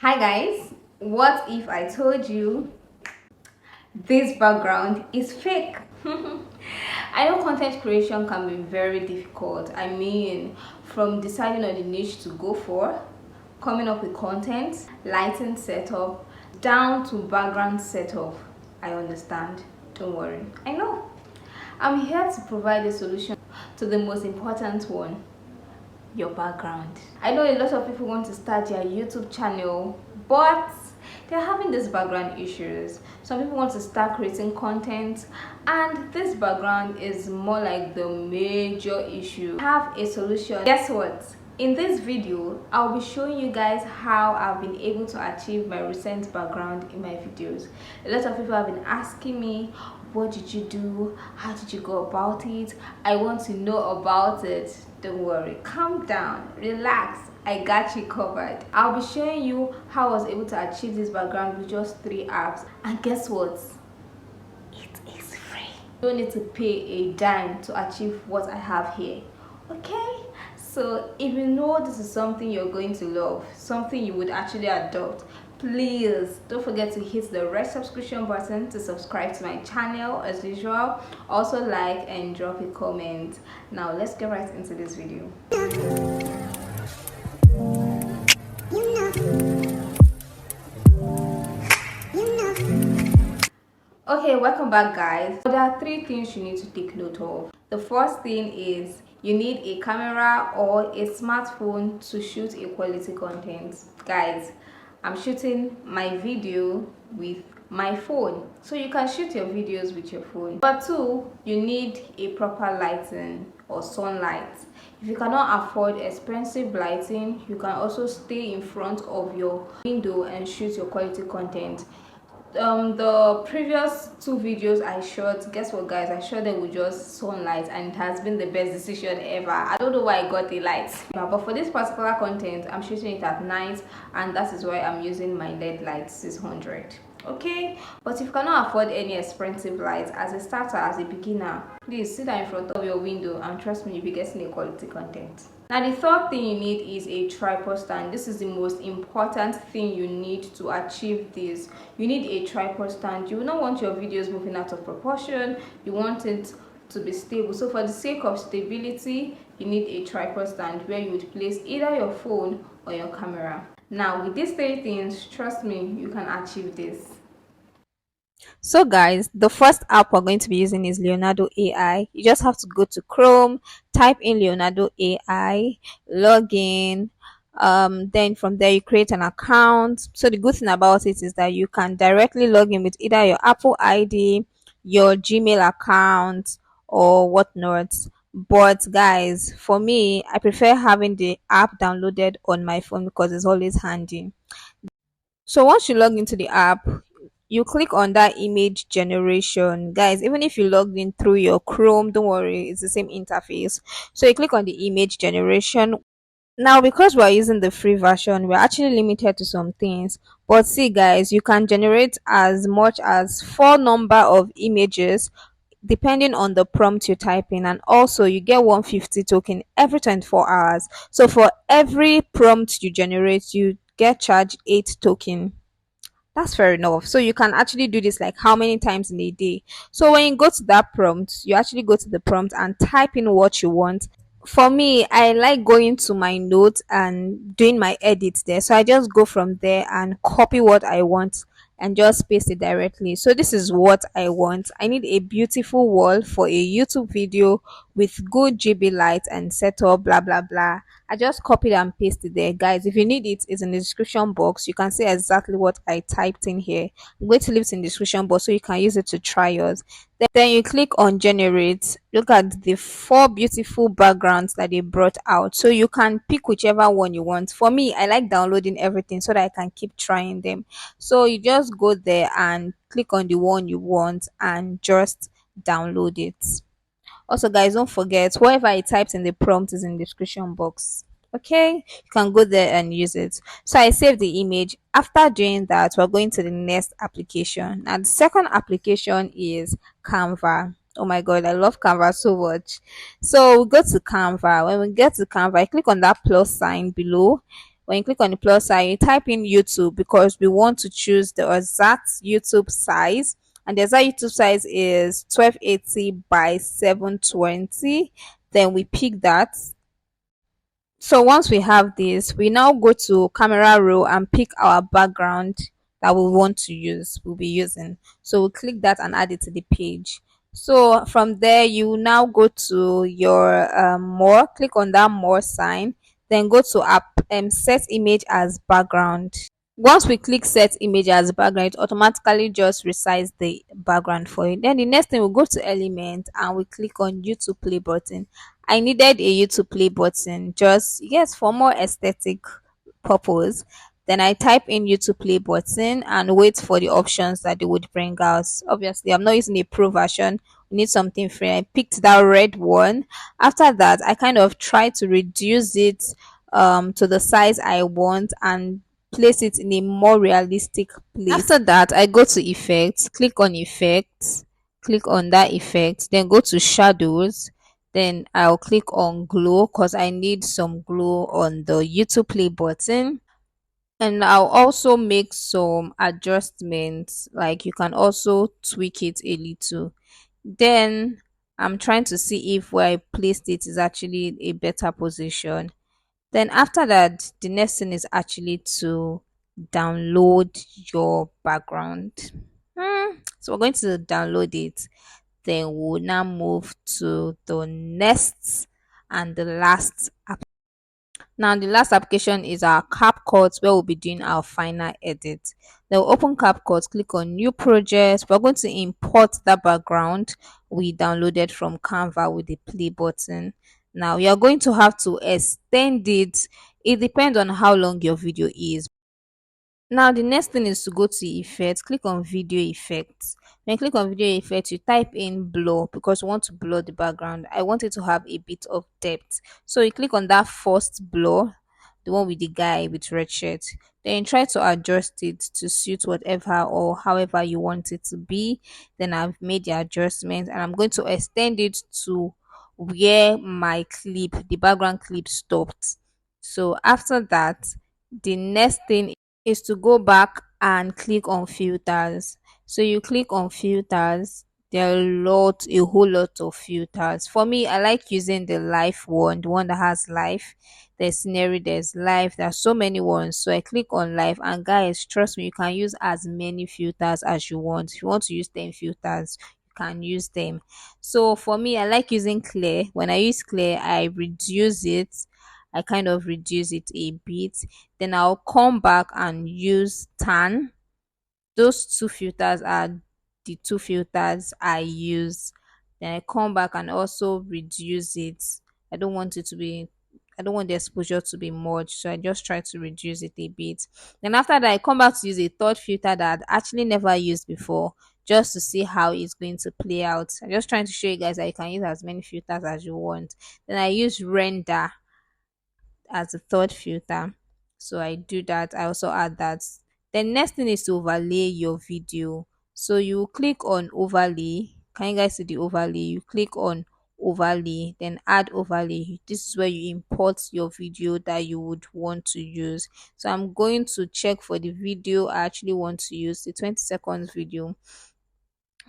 Hi guys, what if I told you this background is fake? I know content creation can be very difficult. I mean, from deciding on the niche to go for, coming up with content, lighting setup, down to background setup. I understand. Don't worry. I know. I'm here to provide a solution to the most important one, your background. I know a lot of people want to start their YouTube channel, but they're having these background issues. Some people want to start creating content, and this background is more like the major issue. I have a solution. Guess what? In this video, I'll be showing you guys how I've been able to achieve my recent background in my videos. A lot of people have been asking me, what did you do? How did you go about it? I want to know about it. Don't worry, calm down, relax. I got you covered. I'll be showing you how I was able to achieve this background with just 3 apps. And guess what? It is free. You don't need to pay a dime to achieve what I have here. Okay? So if you know this is something you're going to love, something you would actually adopt, please don't forget to hit the red subscription button to subscribe to my channel as usual. Also like and drop a comment. Now let's get right into this video. Okay, welcome back guys. There are 3 things you need to take note of. The first thing is you need a camera or a smartphone to shoot a quality content. Guys, I'm shooting my video with my phone, so you can shoot your videos with your phone. Number 2, you need a proper lighting or sunlight. If you cannot afford expensive lighting, you can also stay in front of your window and shoot your quality content. The previous 2 videos I shot, guess what guys, I shot them with just sunlight, and it has been the best decision ever. I don't know why I got the lights, but for this particular content I'm shooting it at night, and that is why I'm using my LED light 600. Okay, but if you cannot afford any expensive lights, as a starter, as a beginner, please sit down in front of your window and trust me, you'll be getting a quality content. Now the third thing you need is a tripod stand. This is the most important thing you need to achieve this. You need a tripod stand. You will not want your videos moving out of proportion. You want it to be stable. So for the sake of stability, you need a tripod stand where you would place either your phone or your camera. Now with these 3 things, trust me, you can achieve this. So guys, the first app we're going to be using is Leonardo AI. You just have to go to Chrome, type in Leonardo AI, log in. Then from there you create an account. So the good thing about it is that you can directly log in with either your Apple ID, your Gmail account, or whatnot. But guys, for me, I prefer having the app downloaded on my phone because it's always handy. So once you log into the app, you click on that image generation. Guys, even if you logged in through your Chrome, don't worry, it's the same interface. So you click on the image generation. Now, because we're using the free version, we're actually limited to some things. But see, guys, you can generate as much as 4 number of images depending on the prompt you type in, and also you get 150 token every 24 hours. So for every prompt you generate, you get charged 8 token. That's fair enough. So you can actually do this like how many times in a day. So when you go to that prompt, you actually go to the prompt and type in what you want. For me, I like going to my notes and doing my edits there. So I just go from there and copy what I want and just paste it directly. So this is what I want. I need a beautiful wall for a YouTube video with good GB light and setup, blah blah blah. I just copied and pasted there. Guys, if you need it, it's in the description box. You can see exactly what I typed in here. I'm going to leave it in the description box so you can use it to try yours. Then you click on generate. Look at the 4 beautiful backgrounds that they brought out. So you can pick whichever one you want. For me, I like downloading everything so that I can keep trying them. So you just go there and click on the one you want and just download it. Also, guys, don't forget whatever I typed in the prompt is in the description box. Okay, you can go there and use it. So I saved the image. After doing that, we're going to the next application. Now, the second application is Canva. Oh my god, I love Canva so much. So we go to Canva. When we get to Canva, I click on that plus sign below. When you click on the plus sign, you type in YouTube because we want to choose the exact YouTube size. And the exact YouTube size is 1280 by 720. Then we pick that. So once we have this, we now go to camera roll and pick our background that we want to use, we'll be using. So we click that and add it to the page. So from there, you now go to your more, click on that more sign, then go to app set image as background. Once we click set image as background, it automatically just resize the background for you. Then the next thing, we'll go to element and we click on YouTube play button. I needed a YouTube play button just, yes, for more aesthetic purpose. Then I type in YouTube play button and wait for the options that they would bring out. Obviously, I'm not using a pro version. We need something free. I picked that red one. After that, I kind of try to reduce it to the size I want and place it in a more realistic place. After that, I go to effects, click on effects, click on that effect, then go to shadows. Then I'll click on glow because I need some glow on the YouTube play button. And I'll also make some adjustments, like you can also tweak it a little. Then I'm trying to see if where I placed it is actually a better position. Then after that, the next thing is actually to download your background. So we're going to download it. Then we'll now move to the next and the last app. Now the last application is our CapCut, where we'll be doing our final edit. Then we'll open CapCut, click on new project. We're going to import that background we downloaded from Canva with the play button. Now you're going to have to extend it. It depends on how long your video is. Now the next thing is to go to effects, click on video effects. When you click on video effects, you type in blur because you want to blur the background. I want it to have a bit of depth. So you click on that first blur, the one with the guy with red shirt. Then try to adjust it to suit whatever or however you want it to be. Then I've made the adjustment and I'm going to extend it to where my clip, the background clip stopped. So after that, the next thing is to go back and click on filters. So you click on filters. There are a whole lot of filters. For me, I like using the life one, the one that has life. There's scenery, there's life. There are so many ones. So I click on life, and guys, trust me, you can use as many filters as you want. If you want to use 10 filters, you can use them. So for me, I like using clear. When I use clear, I reduce it. I kind of reduce it a bit. Then I'll come back and use tan. Those two filters are the two filters I use. Then I come back and also reduce it. I don't want it to be, I don't want the exposure to be much, so I just try to reduce it a bit. Then after that, I come back to use a third filter that I actually never used before, just to see how it's going to play out. I'm just trying to show you guys that you can use as many filters as you want. Then I use render as a third filter. So I do that. I also add that. Then next thing is to overlay your video. So you click on overlay. Can you guys see the overlay? You click on overlay, then add overlay. This is where you import your video that you would want to use. So I'm going to check for the video I actually want to use, the 20 seconds video.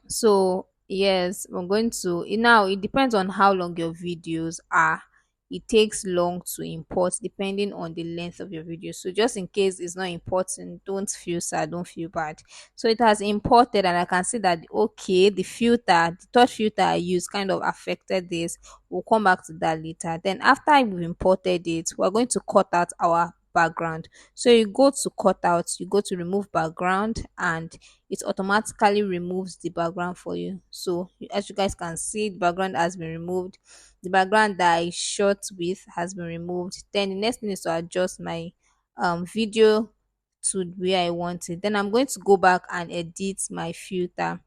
So yes, I'm going to now, it depends on how long your videos are. It takes long to import depending on the length of your video. So just in case it's not important, don't feel sad, don't feel bad. So it has imported and I can see that okay, the filter, the third filter I used kind of affected this. We'll come back to that later. Then after we've imported it, we're going to cut out our background. So you go to cut out, you go to remove background, and it automatically removes the background for you. So as you guys can see, the background has been removed. The background that I shot with has been removed. Then the next thing is to adjust my video to where I want it. Then I'm going to go back and edit my filter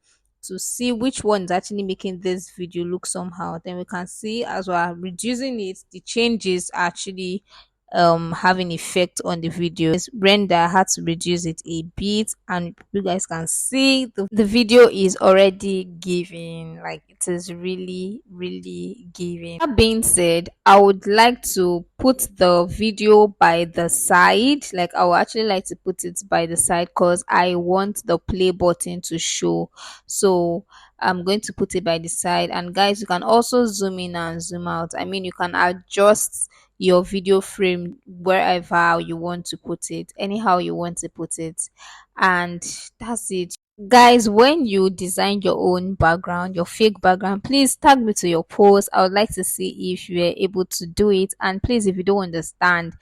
to see which one is actually making this video look somehow. Then we can see as we are reducing it, the changes are actually having effect on the video. This render, I had to reduce it a bit, and you guys can see the video is already giving, like it is really giving. That being said, I would like to put the video by the side. Like I would actually like to put it by the side because I want the play button to show. So I'm going to put it by the side. And guys, you can also zoom in and zoom out. I mean, you can adjust your video frame wherever you want to put it, anyhow you want to put it. And that's it. Guys, when you design your own background, your fake background, please tag me to your post. I would like to see if you are able to do it. And please, if you don't understand,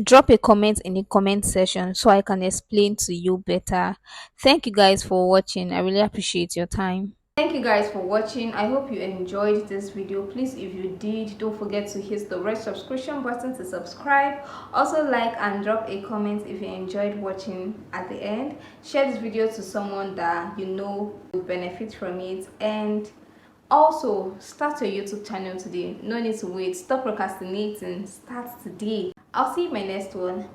drop a comment in the comment section so I can explain to you better. Thank you guys for watching. I really appreciate your time. Thank you guys for watching. I hope you enjoyed this video. Please, if you did, don't forget to hit the red subscription button to subscribe. Also like and drop a comment if you enjoyed watching. At the end, share this video to someone that you know will benefit from it. And also start your YouTube channel today. No need to wait. Stop procrastinating. Start today. I'll see you in my next one.